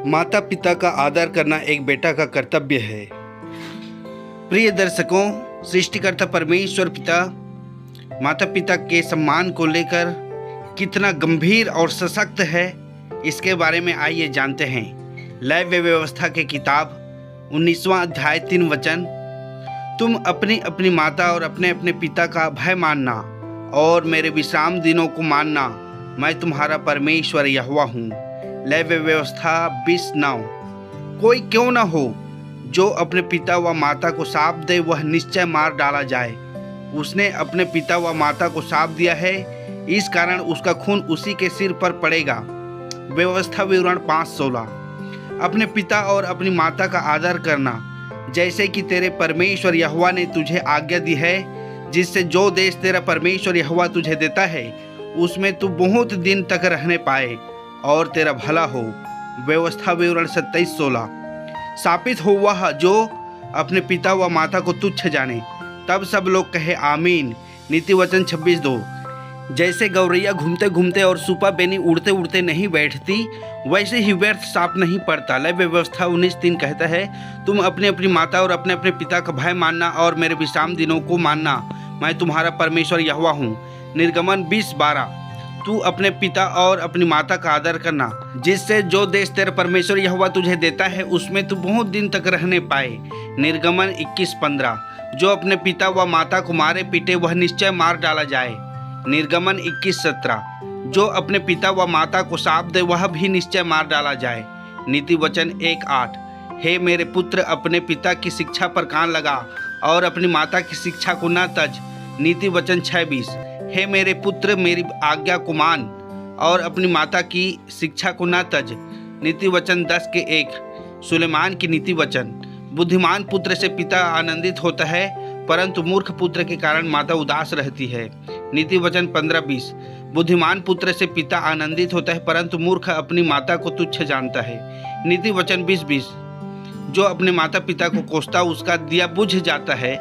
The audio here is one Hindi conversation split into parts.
माता पिता का आदर करना एक बेटा का कर्तव्य है। प्रिय दर्शकों, सृष्टिकर्ता परमेश्वर पिता माता पिता के सम्मान को लेकर कितना गंभीर और सशक्त है, इसके बारे में आइए जानते हैं। लैव व्यवस्था के किताब 19वां अध्याय 3 वचन, तुम अपनी अपनी माता और अपने अपने पिता का भय मानना और मेरे विश्राम दिनों को मानना, मैं तुम्हारा परमेश्वर यहोवा हूँ। लैव व्यवस्था 20:9, कोई क्यों न हो जो अपने पिता व माता को शाप दे, वह निश्चय मार डाला जाए। उसने अपने पिता व माता को शाप दिया है, इस कारण उसका खून उसी के सिर पर पड़ेगा। व्यवस्था विवरण 5:16, अपने पिता और अपनी माता का आदर करना, जैसे कि तेरे परमेश्वर यहोवा ने तुझे आज्ञा दी है, जिससे जो देश तेरा परमेश्वर यहोवा तुझे देता है उसमें तू बहुत दिन तक रहने पाए और तेरा भला हो। व्यवस्था विवरण 27:16, शापित हो वह जो अपने पिता व माता को तुच्छ जाने। तब सब लोग कहे आमीन। नीति वचन 26:2, जैसे गौरैया घूमते घूमते और सुपा बेनी उड़ते उड़ते नहीं बैठती, वैसे ही व्यर्थ साप नहीं पड़ता। लैव व्यवस्था 19:3 कहता है, तुम अपनी अपनी माता और अपने अपने पिता का भय मानना और मेरे विश्राम दिनों को मानना, मैं तुम्हारा परमेश्वर यहोवा हूँ। निर्गमन 20:12, तू अपने पिता और अपनी माता का आदर करना, जिससे जो देश तेरा परमेश्वर यहोवा तुझे देता है उसमें तू बहुत दिन तक रहने पाए। निर्गमन 21:15, जो अपने पिता व माता को मारे पीटे वह निश्चय मार डाला जाए। निर्गमन 21:17, जो अपने पिता व माता को शाप दे वह भी निश्चय मार डाला जाए। नीति वचन 1:8, हे मेरे पुत्र, अपने पिता की शिक्षा पर कान लगा और अपनी माता की शिक्षा को न तज। नीति वचन 6:20, हे मेरे पुत्र, मेरी आज्ञा को मान और अपनी माता की शिक्षा को न तज। नीति वचन 10:1, सुलेमान की नीति वचन, बुद्धिमान पुत्र से पिता आनंदित होता है, परंतु मूर्ख पुत्र के कारण माता उदास रहती है। नीति वचन 15:20, बुद्धिमान पुत्र से पिता आनंदित होता है, परंतु मूर्ख अपनी माता को तुच्छ जानता है। नीति वचन 20:20, जो अपने माता पिता को कोसता उसका दिया बुझ जाता है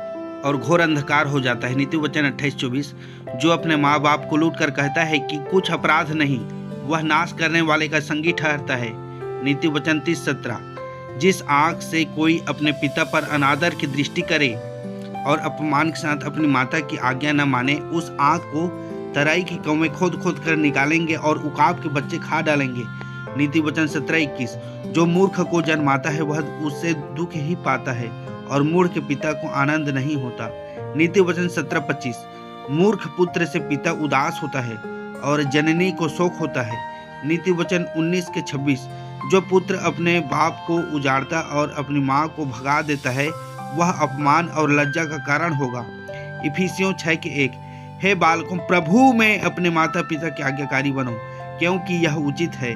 और घोर अंधकार हो जाता है। नीति वचन 28:24, जो अपने माँ बाप को लूट कर कहता है कि कुछ अपराध नहीं, वह नाश करने वाले का संगी ठहरता है। नीति वचन 30:17, जिस आँख से कोई अपने पिता पर अनादर की दृष्टि करे और अपमान के साथ अपनी माता की आज्ञा न माने, उस आँख को तराई की कौवें खोद खोद कर निकालेंगे और उकाब के बच्चे खा डालेंगे। नीति वचन 17:21, जो मूर्ख को जन्माता है वह उससे दुख ही पाता है और मूर्ख के पिता को आनंद नहीं होता। नीति वचन 17:25, मूर्ख पुत्र से पिता उदास होता है और जननी को शोक होता है। नीति वचन 19:26, जो पुत्र अपने बाप को उजाड़ता और अपनी माँ को भगा देता है वह अपमान और लज्जा का कारण होगा। इफिसियों 6:1, हे बालकों, प्रभु में अपने माता पिता के आज्ञाकारी बनो, क्योंकि यह उचित है।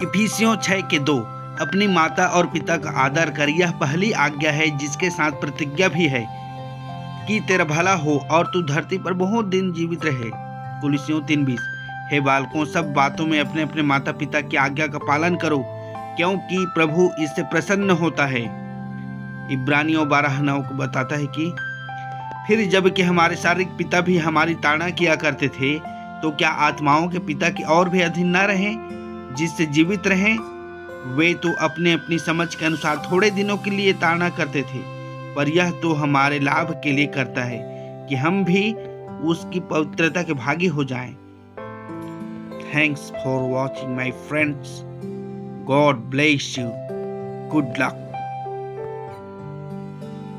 इफिसियों 6:2, अपनी माता और पिता का आदर कर, यह पहली आज्ञा है जिसके साथ प्रतिज्ञा भी है कि तेरा भला हो और तू धरती पर बहुत दिन जीवित रहे। कुलुस्सियों 3:20, हे बालकों, सब बातों में अपने अपने माता पिता की आज्ञा का पालन करो, क्योंकि प्रभु इससे प्रसन्न होता है। इब्रानियों 12:9 को बताता है कि फिर जबकि हमारे शारीरिक पिता भी हमारी ताड़ना किया करते थे, तो क्या आत्माओं के पिता की और भी अधीन न रहें, जिससे जीवित रहें? वे तो अपने अपनी समझ के अनुसार थोड़े दिनों के लिए ताड़ना करते थे, पर यह तो हमारे लाभ के लिए करता है कि हम भी उसकी पवित्रता के भागी हो जाएं। Thanks for watching my friends. God bless you. Good luck.